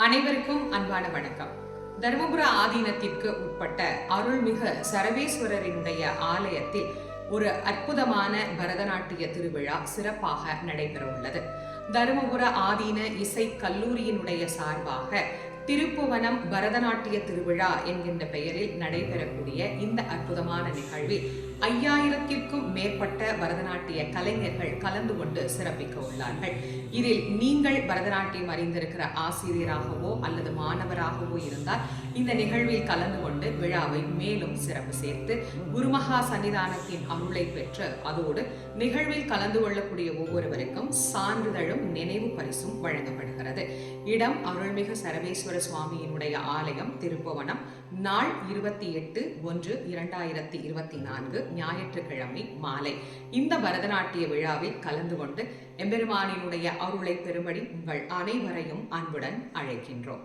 அனைவருக்கும் அன்பான வணக்கம். தருமபுர ஆதீனத்திற்கு உட்பட்ட அருள்மிகு சரவேஸ்வரரினுடைய ஆலயத்தில் ஒரு அற்புதமான பரதநாட்டிய திருவிழா சிறப்பாக நடைபெற உள்ளது. தருமபுர ஆதீன இசை கல்லூரியினுடைய சார்பாக திருப்புவனம் பரதநாட்டிய திருவிழா என்கின்ற பெயரில் நடைபெறக்கூடிய இந்த அற்புதமான நிகழ்வில் 5000க்கும் மேற்பட்ட பரதநாட்டிய கலைஞர்கள் கலந்து கொண்டு சிறப்பிக்க உள்ளார்கள். இதில் நீங்கள் பரதநாட்டியம் அறிந்திருக்கிற ஆசிரியராகவோ அல்லது மாணவராகவோ இருந்தால் இந்த நிகழ்வில் கலந்து கொண்டு விழாவை மேலும் சிறப்பு சேர்த்து குருமகா சன்னிதானத்தின் அருளை பெற்று அதோடு நிகழ்வில் கலந்து கொள்ளக்கூடிய ஒவ்வொருவருக்கும் சான்றிதழும் நினைவு பரிசும் வழங்கப்படுகிறது. இடம் அருள்மிகு சரவேஸ்வர சுவாமியினுடைய ஆலயம், திருப்புவனம். நாள் 28/1/2024 ஞாயிற்றுக்கிழமை மாலை. இந்த பரதநாட்டிய விழாவில் கலந்து கொண்டு எம்பெருமானினுடைய அருளை பெறும்படி உங்கள் அனைவரையும் அன்புடன் அழைக்கின்றோம்.